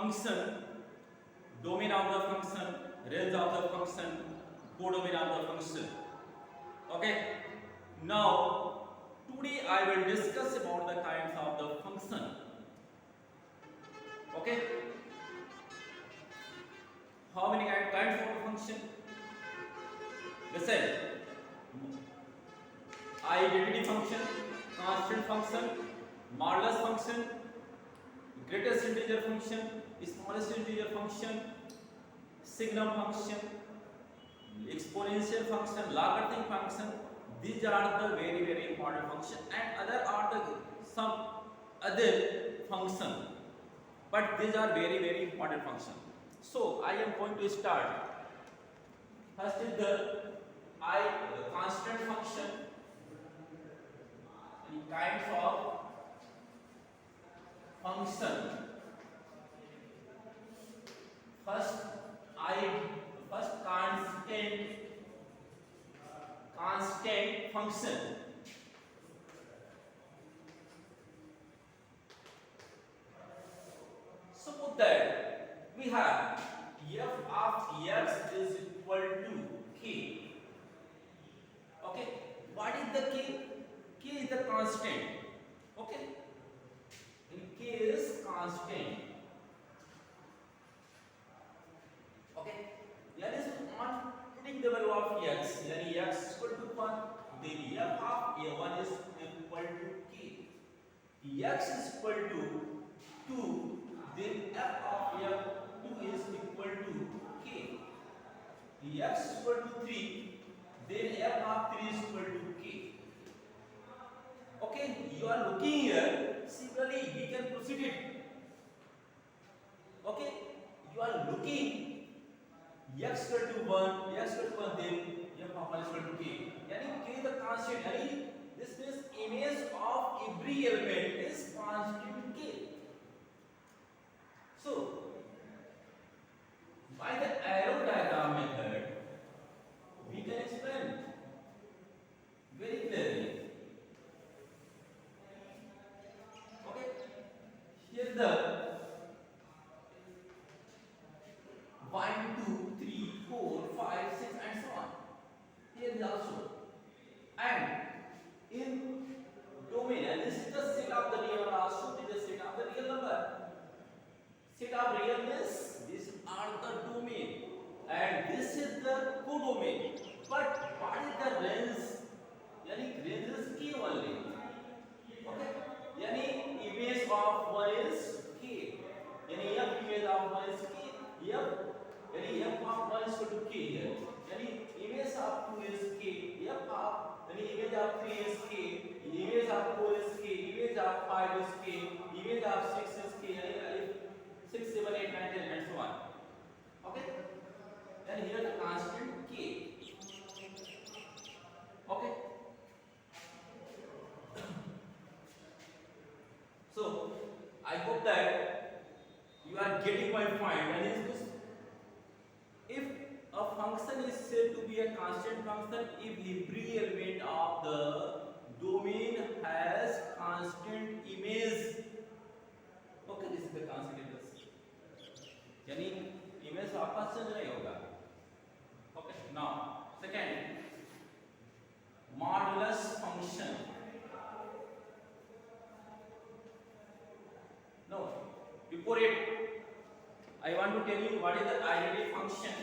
function, domain of the function, range of the function, codomain of the function. Okay. Now today I will discuss about the kinds of the function. Okay. How many kinds of function? Listen. Identity function, constant function, modulus function, greatest integer function, smallest integer function, signum function, exponential function, logarithmic function. These are the very important function, and other are the some other function, but these are very important function. So I am going to start. First is the constant function. Kinds of function. First constant function. Suppose that we have f of x is equal to k. Okay, what is the k? K is the constant. Okay, and k is constant. Okay, that is on putting the value of x, yani x is equal to 1, then f of a1 is equal to k. X is equal to 2, then f of a2 is equal to k. X is equal to 3, then f of 3 is equal to k. Okay, you are looking here. Similarly, we can proceed it. Okay, you are looking x equal to 1, x equal to 1, then f of 1 is equal to k. Yani k is the constant. Yani this means image of every element is constant k. So by the arrow diagram method, we can explain very clearly. Here the 1, 2, 3, 4, 5, 6 and so on. Here is also. And in domain, and this is the set of the real number also, this is the set of the real number. Set of real means these are the domain and this is the codomain. But what is the range? Yani range is k only. Okay? Yani image of 1 is k. Yani f image of 1 is k. Yani f of 1 is equal to k here. Yani image of 2 is k. Yani image of 3 is k. Image of 4 is k. Image of 5 is k. Image of 6 is k. Yani 6, 7, 8, 9, 10 and so on. Okay? Then here the constant k. Okay? So I hope that you are getting my point. And is this, if a function is said to be a constant function if every element of the domain has constant image. Okay, this is the constant image. यानी image आपस change नहीं होगा. Okay, now second modulus function. No, before it, I want to tell you what is the identity function.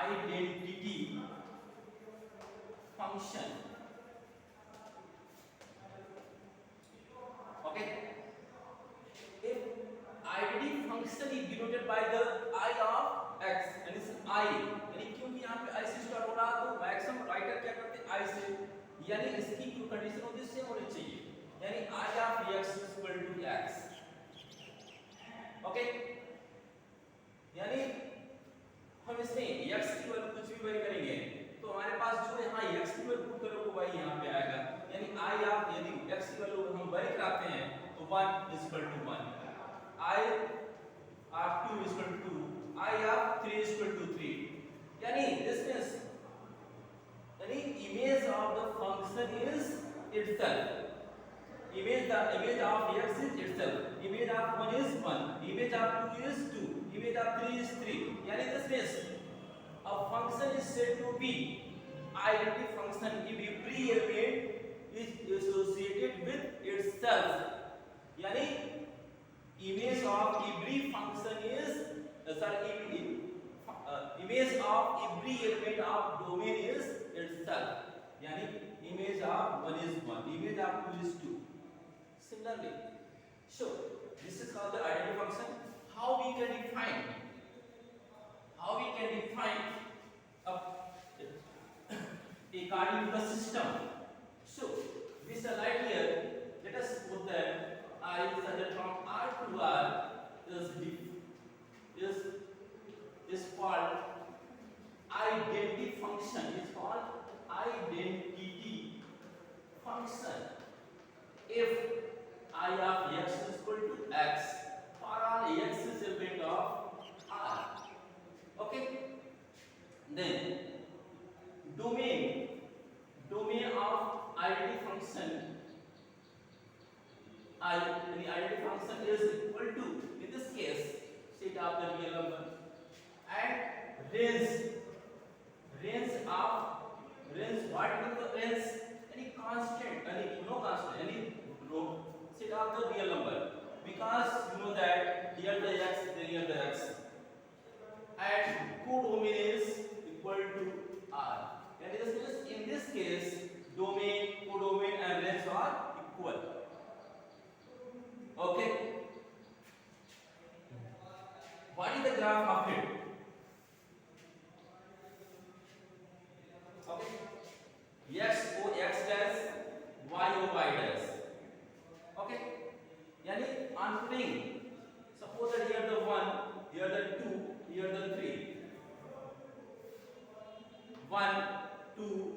Identity function. Okay. If identity function is denoted by the I of x, and this is I, यानी क्योंकि यहाँ पे I से start हो रहा तो maximum writer क्या करते हैं I से, यानी इसकी जो कंडीशन होती है सेम होनी चाहिए. यानी I of x is equal to x. Okay, यानी हम इसमें x की वैल्यू कुछ भी वेरी करेंगे तो हमारे पास जो यहाँ x की वैल्यू पुट करोगे वही यहाँ पे आएगा. यानी I of यदि x की वैल्यू हम वेरी कराते हैं तो 1 is equal to 1, I of 2 is equal to 2, I of 3 is equal to 3. यानी this means यानी image of the function is itself. The image of x is itself. image of 1 is 1, image of 2 is 2, image of 3 is 3. यानी this means a function is said to be identity function if every element is associated with itself. यानी image of every function is image of every element of domain is itself. यानी image of 1 is 1, image of 2 is 2. Similarly, so this is called the identity function. How we can define according to the system. So we shall write here. Let us put that I started from R to R is called identity function. Is called identity function. If I of x is equal to x for all x is element of R. Okay. Then domain of identity function. The identity function is equal to, in this case, set of the real number and range. What is the range? Any constant, no constant, any set of the real number, because you know that here the x, here the x, and codomain is equal to R. And in this case, domain, codomain, and range are equal. Okay. What is the graph of it? Okay. X O x dash, y O y dash. Okay. Yani on putting, suppose that here the 1, here the 2, here the 3. 1, 2,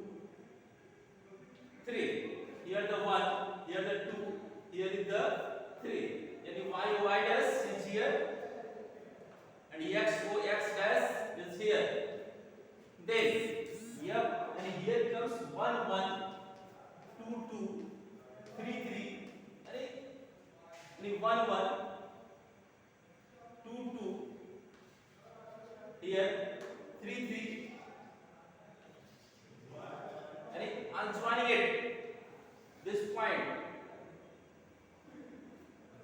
3. Here the 1, here the 2, here is the 3. Yani y O y dash is here, and x O x dash is here. Then and here comes 1, 1, 2, 2, 3, 3. And 1, 1, 2, 2. Here 3, 3. And on joining it, this point,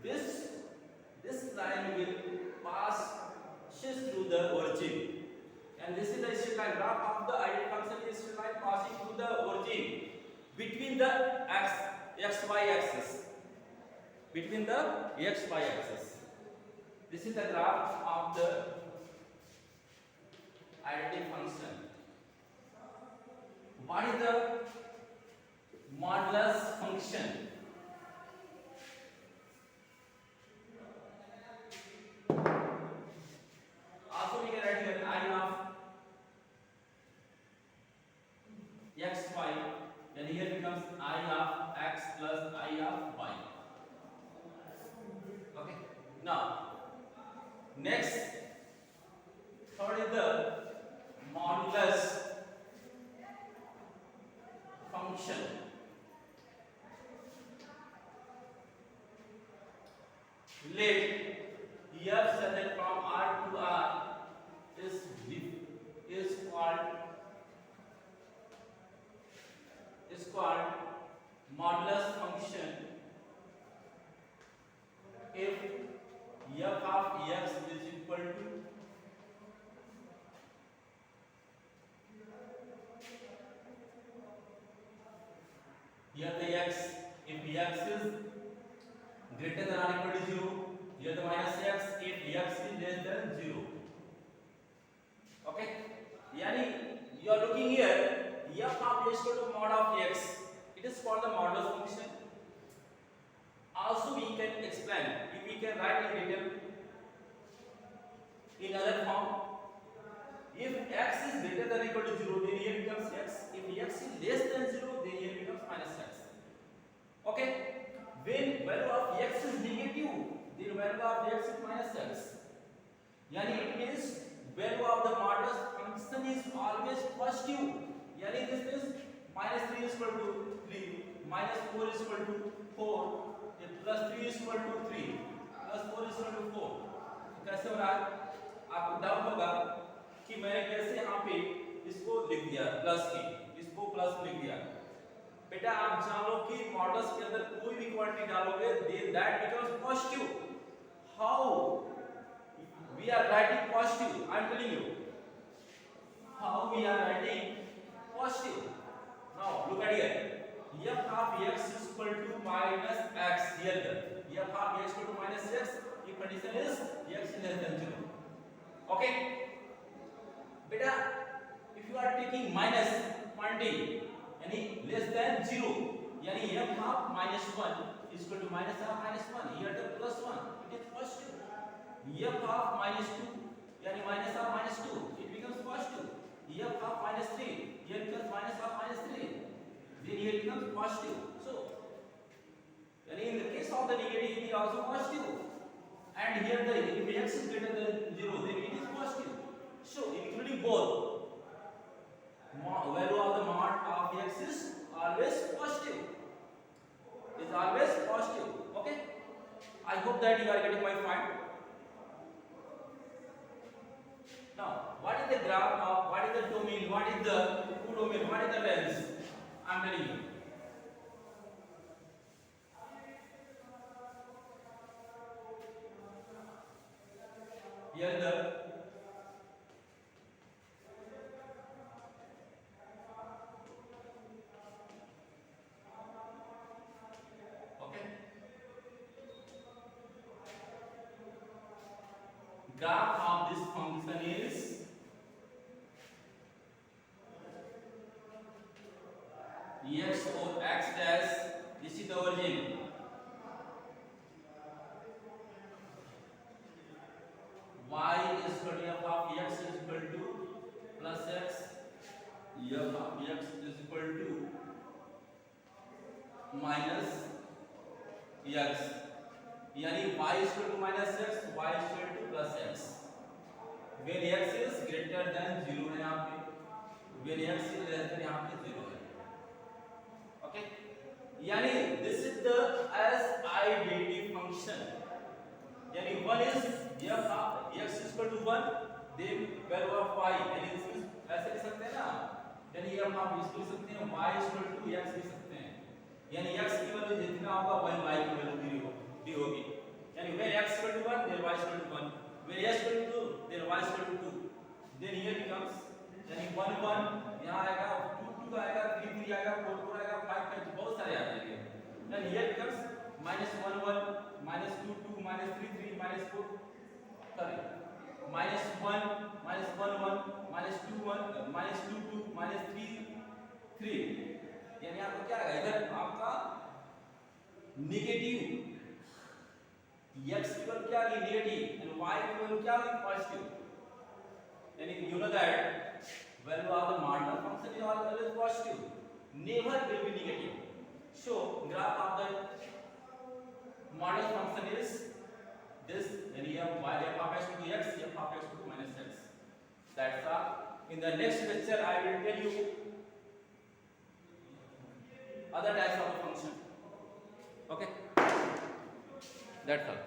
this line will pass through the origin, and this is the straight line. Graph of the identity function is straight line passing through the origin between the xy axis. Between the xy axis. This is the graph of the identity function. What is the modulus function? Also we can write here I of xy, then here becomes I of x plus I of y. Okay. Now, next, third is the modulus function. Let here set from R to R is called modulus function if f of x is equal to here the x, if x is greater than or equal to 0, here the minus x if x is less than 0. Okay. Yani you are looking here, f of x equal to mod of x, it is called the modulus function. Also we can explain, if we can write in detail in other form, if x is greater than or equal to 0, then here becomes x, if x is less than 0, then here becomes minus x. Okay. When value of x is negative, then value of x is minus x. Yani it means value of the modulus function is always positive. Yani this means minus 3 is equal to 3, minus 4 is equal to 4, plus 3 is equal to 3. Plus 4 is equal to 4। कैसे हो रहा है? आपको doubt होगा कि मैंने कैसे यहाँ पे इसको लिख दिया प्लस के, इसको प्लस लिख दिया। बेटा आप जान लो कि मॉडल्स के अंदर कोई भी क्वांटिटी डालोगे then that becomes positive. How we are writing positive? I am telling you how we are writing positive. Now look at here, f of x is equal to minus x. Here the f of x equal to minus x, if condition is x is less than 0. Okay beta, if you are taking minus quantity yani less than 0, yani f of minus 1 is equal to minus of minus 1, here the plus 1, it is positive. f of minus 2 yani minus of minus 2, it becomes positive. f of minus 3, here becomes minus of minus 3, then here becomes positive. So in the case of the negative it is also positive, and here the if x is greater than 0 then it is positive. So including both, value of the mod of x is always positive, is always positive. Okay, I hope that you are getting my point. Now, what is the graph of, what is the domain, what is the co-domain, what is the length? I am telling you. Here the okay graph of this function is x or x dash, this is the origin, y is equal to f of x is equal to plus x, f of x is equal to minus x, यानी y is equal to minus x, y is equal to plus x, when x is greater than 0 है यहाँ पे, when x is less than यहाँ पे 0 है। Okay, यानी this is the SIDT function, यानी 1 is f of x is equal to 1, then value of y, यानी इसको ऐसे लिख सकते हैं ना, यानी f of इसको लिख सकते हैं y is equal to x लिख सकते हैं, यानी x की वैल्यू जितना होगा वही y की वैल्यू दी होगी, यानी when x is equal to 1 then y is equal to 1, when x is equal to 2 then y is equal to 2, then here becomes यानी 1 1 यहाँ आएगा, 2 2 आएगा, 3 3 आएगा, 4 4 आएगा, 5 5 बहुत सारे आ जाएंगे, then here becomes minus 1 1 minus 2 2 minus 3 3 minus 4 sorry minus 1 minus 1 1 minus 2 1 minus 2 2 minus 3 3, यानी आपको क्या आएगा इधर आपका नेगेटिव, x की वैल्यू क्या आ गई नेगेटिव एंड y की वैल्यू क्या आ गई पॉजिटिव, यानी you know that value of the marginal function is always positive, never will be negative. So graph of the model function is this, and here y f of x to x, f of x to minus x. That's all. In the next lecture I will tell you other types of the function. Okay, that's all.